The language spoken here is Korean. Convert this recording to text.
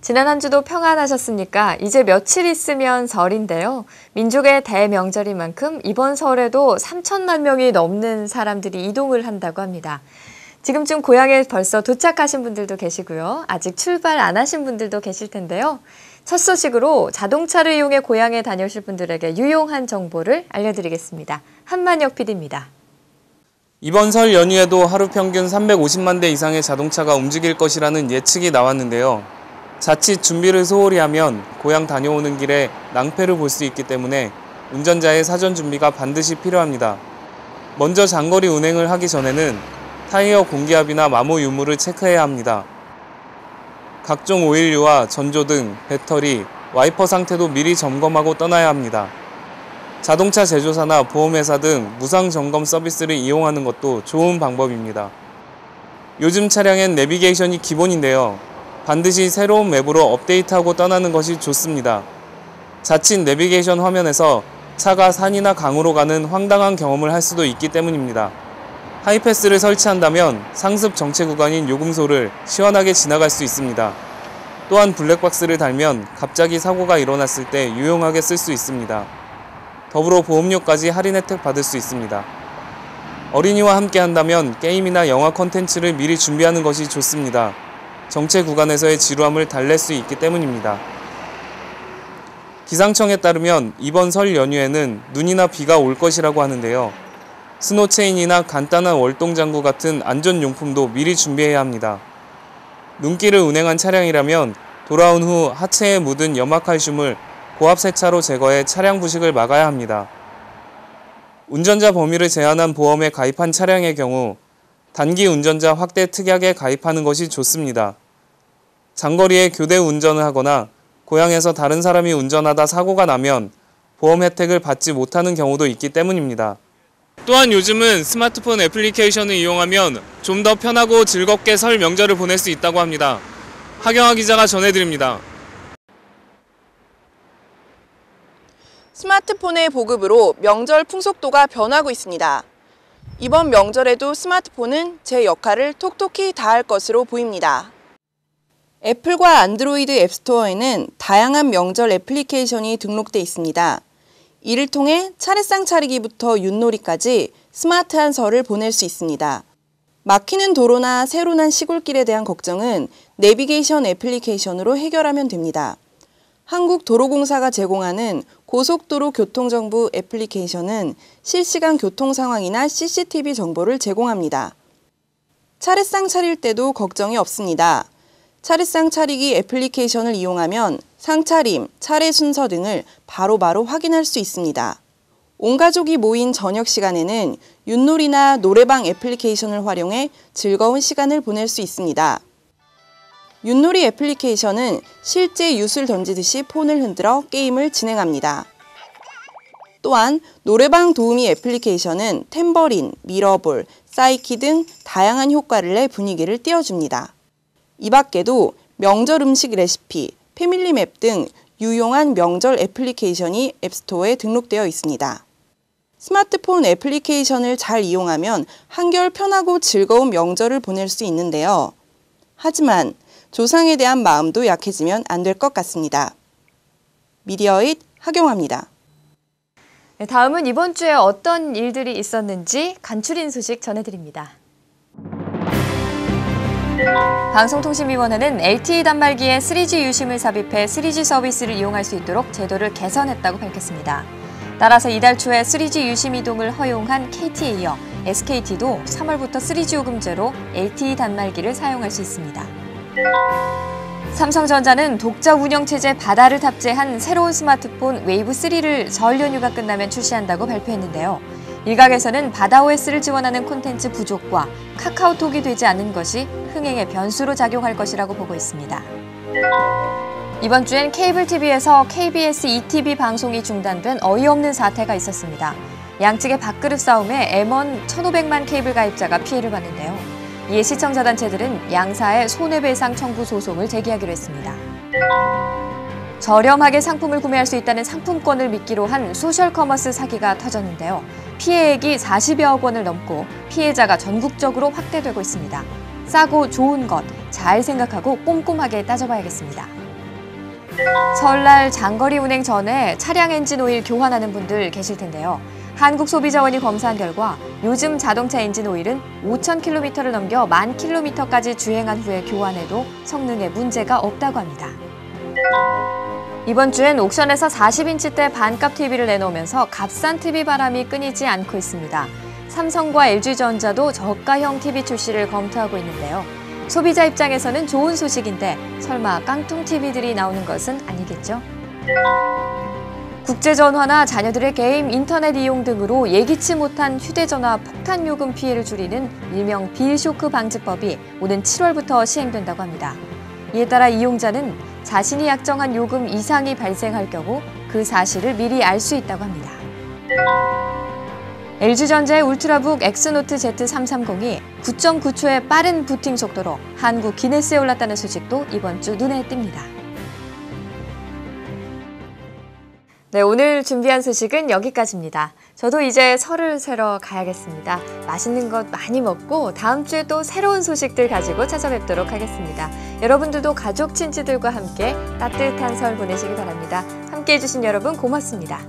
지난 한 주도 평안하셨습니까? 이제 며칠 있으면 설인데요. 민족의 대명절인 만큼 이번 설에도 3천만 명이 넘는 사람들이 이동을 한다고 합니다. 지금쯤 고향에 벌써 도착하신 분들도 계시고요. 아직 출발 안 하신 분들도 계실 텐데요. 첫 소식으로 자동차를 이용해 고향에 다녀오실 분들에게 유용한 정보를 알려드리겠습니다. 한만혁 PD입니다. 이번 설 연휴에도 하루 평균 350만 대 이상의 자동차가 움직일 것이라는 예측이 나왔는데요. 자칫 준비를 소홀히 하면 고향 다녀오는 길에 낭패를 볼 수 있기 때문에 운전자의 사전 준비가 반드시 필요합니다. 먼저 장거리 운행을 하기 전에는 타이어 공기압이나 마모 유무를 체크해야 합니다. 각종 오일류와 전조등, 배터리, 와이퍼 상태도 미리 점검하고 떠나야 합니다. 자동차 제조사나 보험회사 등 무상 점검 서비스를 이용하는 것도 좋은 방법입니다. 요즘 차량엔 내비게이션이 기본인데요. 반드시 새로운 맵으로 업데이트하고 떠나는 것이 좋습니다. 자칫 내비게이션 화면에서 차가 산이나 강으로 가는 황당한 경험을 할 수도 있기 때문입니다. 하이패스를 설치한다면 상습 정체 구간인 요금소를 시원하게 지나갈 수 있습니다. 또한 블랙박스를 달면 갑자기 사고가 일어났을 때 유용하게 쓸 수 있습니다. 더불어 보험료까지 할인 혜택 받을 수 있습니다. 어린이와 함께 한다면 게임이나 영화 콘텐츠를 미리 준비하는 것이 좋습니다. 정체 구간에서의 지루함을 달랠 수 있기 때문입니다. 기상청에 따르면 이번 설 연휴에는 눈이나 비가 올 것이라고 하는데요. 스노체인이나 간단한 월동장구 같은 안전용품도 미리 준비해야 합니다. 눈길을 운행한 차량이라면 돌아온 후 하체에 묻은 염화칼슘을 고압 세차로 제거해 차량 부식을 막아야 합니다. 운전자 범위를 제한한 보험에 가입한 차량의 경우 단기 운전자 확대 특약에 가입하는 것이 좋습니다. 장거리에 교대 운전을 하거나 고향에서 다른 사람이 운전하다 사고가 나면 보험 혜택을 받지 못하는 경우도 있기 때문입니다. 또한 요즘은 스마트폰 애플리케이션을 이용하면 좀 더 편하고 즐겁게 설 명절을 보낼 수 있다고 합니다. 하경화 기자가 전해드립니다. 스마트폰의 보급으로 명절 풍속도가 변하고 있습니다. 이번 명절에도 스마트폰은 제 역할을 톡톡히 다할 것으로 보입니다. 애플과 안드로이드 앱스토어에는 다양한 명절 애플리케이션이 등록돼 있습니다. 이를 통해 차례상 차리기부터 윷놀이까지 스마트한 설을 보낼 수 있습니다. 막히는 도로나 새로 난 시골길에 대한 걱정은 내비게이션 애플리케이션으로 해결하면 됩니다. 한국도로공사가 제공하는 고속도로 교통정보 애플리케이션은 실시간 교통 상황이나 CCTV 정보를 제공합니다. 차례상 차릴 때도 걱정이 없습니다. 차례상 차리기 애플리케이션을 이용하면 상차림, 차례 순서 등을 바로바로 확인할 수 있습니다. 온 가족이 모인 저녁 시간에는 윷놀이나 노래방 애플리케이션을 활용해 즐거운 시간을 보낼 수 있습니다. 윷놀이 애플리케이션은 실제 윷을 던지듯이 폰을 흔들어 게임을 진행합니다. 또한 노래방 도우미 애플리케이션은 탬버린, 미러볼, 사이키 등 다양한 효과를 내 분위기를 띄워줍니다. 이 밖에도 명절 음식 레시피, 패밀리맵 등 유용한 명절 애플리케이션이 앱스토어에 등록되어 있습니다. 스마트폰 애플리케이션을 잘 이용하면 한결 편하고 즐거운 명절을 보낼 수 있는데요. 하지만 조상에 대한 마음도 약해지면 안 될 것 같습니다. 미디어잇 하경화입니다. 네, 다음은 이번 주에 어떤 일들이 있었는지 간추린 소식 전해드립니다. 방송통신위원회는 LTE 단말기에 3G 유심을 삽입해 3G 서비스를 이용할 수 있도록 제도를 개선했다고 밝혔습니다. 따라서 이달 초에 3G 유심 이동을 허용한 KT에 이어 SKT도 3월부터 3G 요금제로 LTE 단말기를 사용할 수 있습니다. 삼성전자는 독자 운영체제 바다를 탑재한 새로운 스마트폰 웨이브3를 설 연휴가 끝나면 출시한다고 발표했는데요. 일각에서는 바다OS를 지원하는 콘텐츠 부족과 카카오톡이 되지 않는 것이 흥행의 변수로 작용할 것이라고 보고 있습니다. 이번 주엔 케이블 TV에서 KBS ETV 방송이 중단된 어이없는 사태가 있었습니다. 양측의 밥그릇 싸움에 M1 1,500만 케이블 가입자가 피해를 봤는데요. 이에 시청자 단체들은 양사의 손해배상 청구 소송을 제기하기로 했습니다. 저렴하게 상품을 구매할 수 있다는 상품권을 미끼로 한 소셜 커머스 사기가 터졌는데요. 피해액이 40여억 원을 넘고 피해자가 전국적으로 확대되고 있습니다. 싸고 좋은 것 잘 생각하고 꼼꼼하게 따져봐야겠습니다. 설날 장거리 운행 전에 차량 엔진 오일 교환하는 분들 계실 텐데요. 한국소비자원이 검사한 결과 요즘 자동차 엔진 오일은 5,000km를 넘겨 10,000km까지 주행한 후에 교환해도 성능에 문제가 없다고 합니다. 이번 주엔 옥션에서 40인치대 반값 TV를 내놓으면서 값싼 TV 바람이 끊이지 않고 있습니다. 삼성과 LG전자도 저가형 TV 출시를 검토하고 있는데요. 소비자 입장에서는 좋은 소식인데 설마 깡통 TV들이 나오는 것은 아니겠죠? 국제전화나 자녀들의 게임, 인터넷 이용 등으로 예기치 못한 휴대전화 폭탄 요금 피해를 줄이는 일명 빌쇼크 방지법이 오는 7월부터 시행된다고 합니다. 이에 따라 이용자는 자신이 약정한 요금 이상이 발생할 경우 그 사실을 미리 알 수 있다고 합니다. LG전자의 울트라북 엑스노트 Z330이 9.9초의 빠른 부팅 속도로 한국 기네스에 올랐다는 소식도 이번 주 눈에 띕니다. 네, 오늘 준비한 소식은 여기까지입니다. 저도 이제 설을 새러 가야겠습니다. 맛있는 것 많이 먹고 다음 주에 또 새로운 소식들 가지고 찾아뵙도록 하겠습니다. 여러분들도 가족, 친지들과 함께 따뜻한 설 보내시기 바랍니다. 함께해 주신 여러분 고맙습니다.